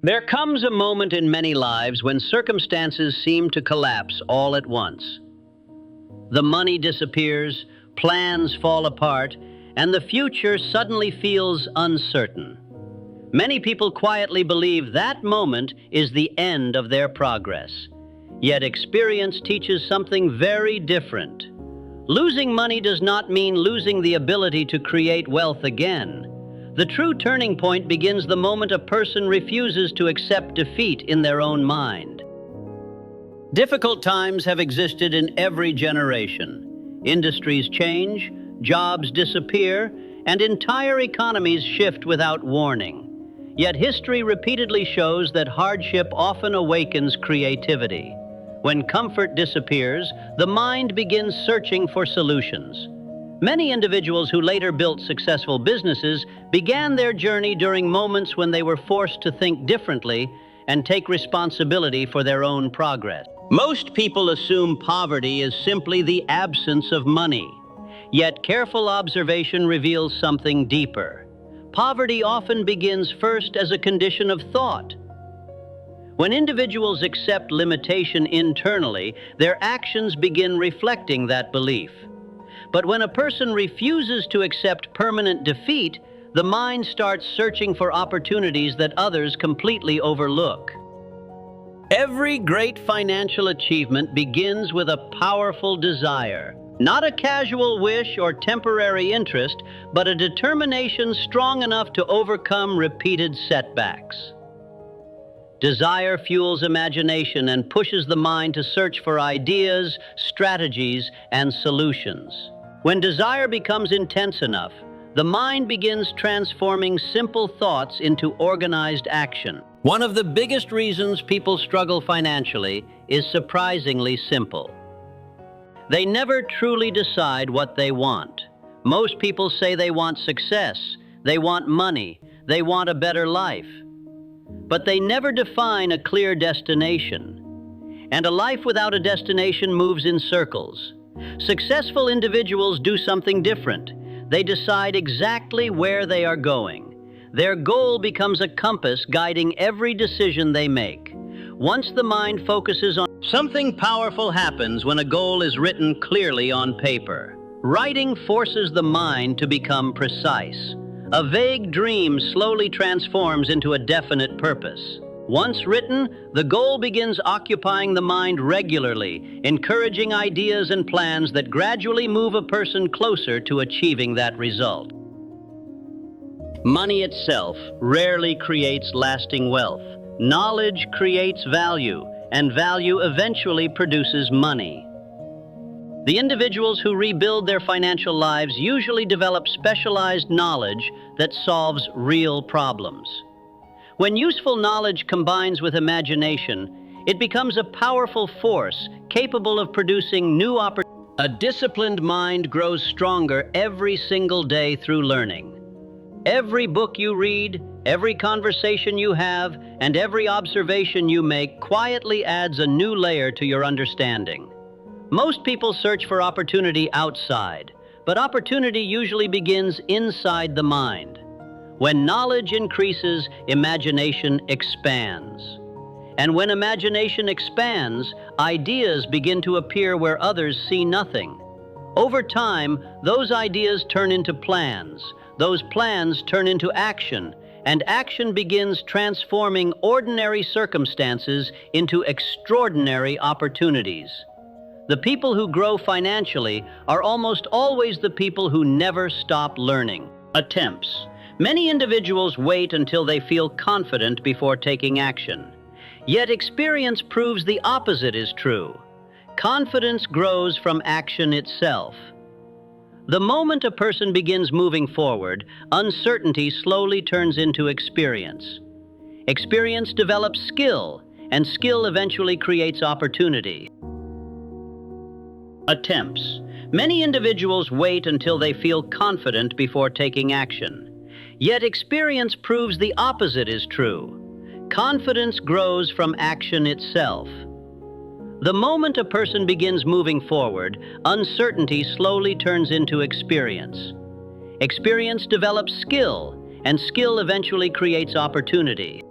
There comes a moment in many lives when circumstances seem to collapse all at once. The money disappears, plans fall apart, and the future suddenly feels uncertain. Many people quietly believe that moment is the end of their progress. Yet experience teaches something very different. Losing money does not mean losing the ability to create wealth again. The true turning point begins the moment a person refuses to accept defeat in their own mind. Difficult times have existed in every generation. Industries change, jobs disappear, and entire economies shift without warning. Yet history repeatedly shows that hardship often awakens creativity. When comfort disappears, the mind begins searching for solutions. Many individuals who later built successful businesses began their journey during moments when they were forced to think differently and take responsibility for their own progress. Most people assume poverty is simply the absence of money. Yet careful observation reveals something deeper. Poverty often begins first as a condition of thought. When individuals accept limitation internally, their actions begin reflecting that belief. But when a person refuses to accept permanent defeat, the mind starts searching for opportunities that others completely overlook. Every great financial achievement begins with a powerful desire. Not a casual wish or temporary interest, but a determination strong enough to overcome repeated setbacks. Desire fuels imagination and pushes the mind to search for ideas, strategies, and solutions. When desire becomes intense enough, the mind begins transforming simple thoughts into organized action. One of the biggest reasons people struggle financially is surprisingly simple. They never truly decide what they want. Most people say they want success, they want money, they want a better life. But they never define a clear destination. And a life without a destination moves in circles. Successful individuals do something different. They decide exactly where they are going. Their goal becomes a compass guiding every decision they make. Once the mind focuses on something powerful happens when a goal is written clearly on paper. Writing forces the mind to become precise. A vague dream slowly transforms into a definite purpose. Once written, the goal begins occupying the mind regularly, encouraging ideas and plans that gradually move a person closer to achieving that result. Money itself rarely creates lasting wealth. Knowledge creates value, and value eventually produces money. The individuals who rebuild their financial lives usually develop specialized knowledge that solves real problems. When useful knowledge combines with imagination, it becomes a powerful force capable of producing new opportunities. A disciplined mind grows stronger every single day through learning. Every book you read, every conversation you have, and every observation you make quietly adds a new layer to your understanding. Most people search for opportunity outside, but opportunity usually begins inside the mind. When knowledge increases, imagination expands. And when imagination expands, ideas begin to appear where others see nothing. Over time, those ideas turn into plans. Those plans turn into action, and action begins transforming ordinary circumstances into extraordinary opportunities. The people who grow financially are almost always the people who never stop learning. Attempts. Many individuals wait until they feel confident before taking action. Yet experience proves the opposite is true. Confidence grows from action itself. The moment a person begins moving forward, uncertainty slowly turns into experience. Experience develops skill, and skill eventually creates opportunity. Attempts. Many individuals wait until they feel confident before taking action. Yet experience proves the opposite is true. Confidence grows from action itself. The moment a person begins moving forward, uncertainty slowly turns into experience. Experience develops skill, and skill eventually creates opportunity.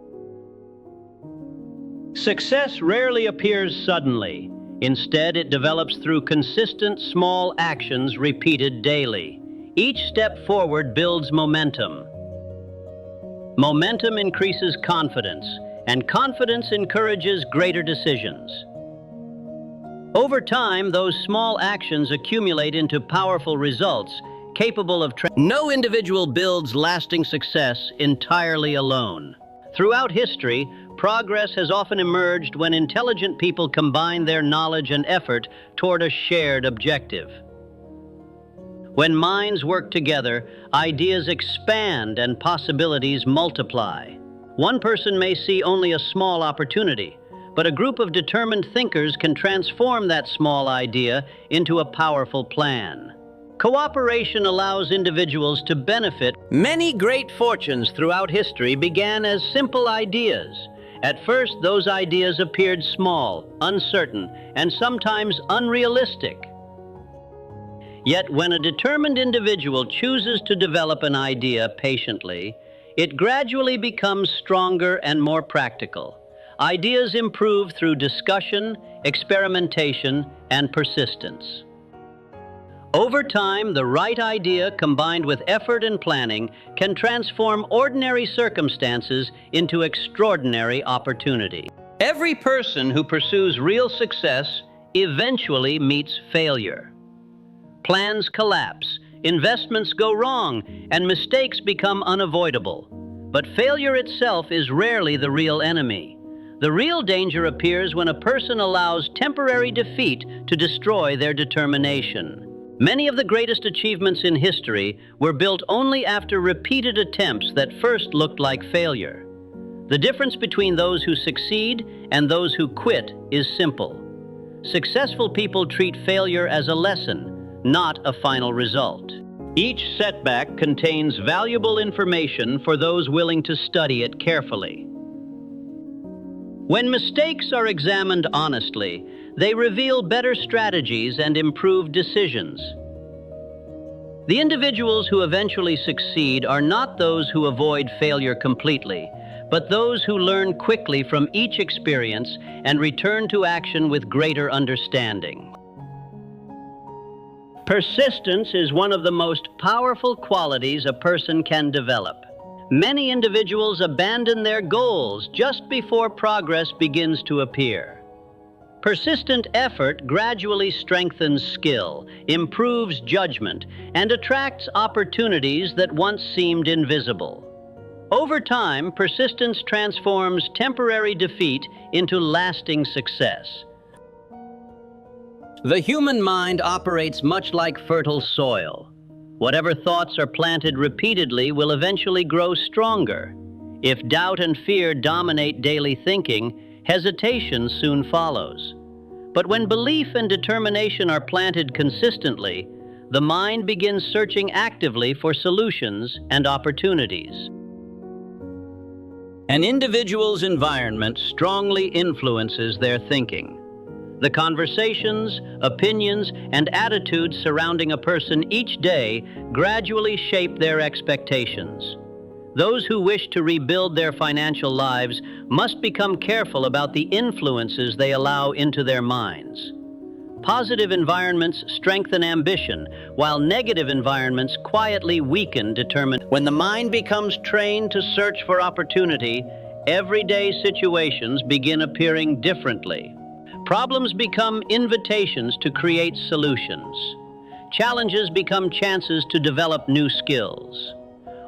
Success rarely appears suddenly. Instead, it develops through consistent small actions repeated daily. Each step forward builds momentum. Momentum increases confidence, and confidence encourages greater decisions. Over time, those small actions accumulate into powerful results, capable of No individual builds lasting success entirely alone. Throughout history, progress has often emerged when intelligent people combine their knowledge and effort toward a shared objective. When minds work together, ideas expand and possibilities multiply. One person may see only a small opportunity, but a group of determined thinkers can transform that small idea into a powerful plan. Cooperation allows individuals to benefit. Many great fortunes throughout history began as simple ideas. At first, those ideas appeared small, uncertain, and sometimes unrealistic. Yet when a determined individual chooses to develop an idea patiently, it gradually becomes stronger and more practical. Ideas improve through discussion, experimentation, and persistence. Over time, the right idea combined with effort and planning can transform ordinary circumstances into extraordinary opportunity. Every person who pursues real success eventually meets failure. Plans collapse, investments go wrong, and mistakes become unavoidable. But failure itself is rarely the real enemy. The real danger appears when a person allows temporary defeat to destroy their determination. Many of the greatest achievements in history were built only after repeated attempts that first looked like failure. The difference between those who succeed and those who quit is simple. Successful people treat failure as a lesson, not a final result. Each setback contains valuable information for those willing to study it carefully. When mistakes are examined honestly, they reveal better strategies and improved decisions. The individuals who eventually succeed are not those who avoid failure completely, but those who learn quickly from each experience and return to action with greater understanding. Persistence is one of the most powerful qualities a person can develop. Many individuals abandon their goals just before progress begins to appear. Persistent effort gradually strengthens skill, improves judgment, and attracts opportunities that once seemed invisible. Over time, persistence transforms temporary defeat into lasting success. The human mind operates much like fertile soil. Whatever thoughts are planted repeatedly will eventually grow stronger. If doubt and fear dominate daily thinking, hesitation soon follows. But when belief and determination are planted consistently, the mind begins searching actively for solutions and opportunities. An individual's environment strongly influences their thinking. The conversations, opinions, and attitudes surrounding a person each day gradually shape their expectations. Those who wish to rebuild their financial lives must become careful about the influences they allow into their minds. Positive environments strengthen ambition, while negative environments quietly weaken determination. When the mind becomes trained to search for opportunity, everyday situations begin appearing differently. Problems become invitations to create solutions. Challenges become chances to develop new skills.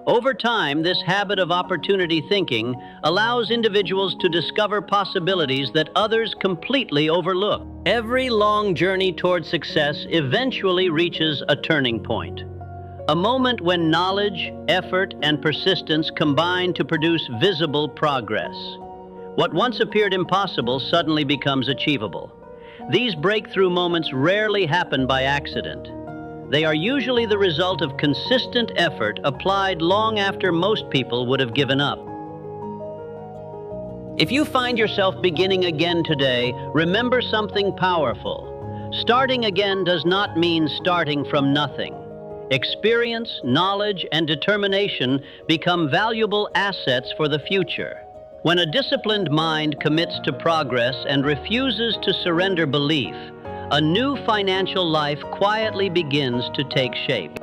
Over time, this habit of opportunity thinking allows individuals to discover possibilities that others completely overlook. Every long journey toward success eventually reaches a turning point. A moment when knowledge, effort, and persistence combine to produce visible progress. What once appeared impossible suddenly becomes achievable. These breakthrough moments rarely happen by accident. They are usually the result of consistent effort applied long after most people would have given up. If you find yourself beginning again today, remember something powerful. Starting again does not mean starting from nothing. Experience, knowledge, and determination become valuable assets for the future. When a disciplined mind commits to progress and refuses to surrender belief, a new financial life quietly begins to take shape.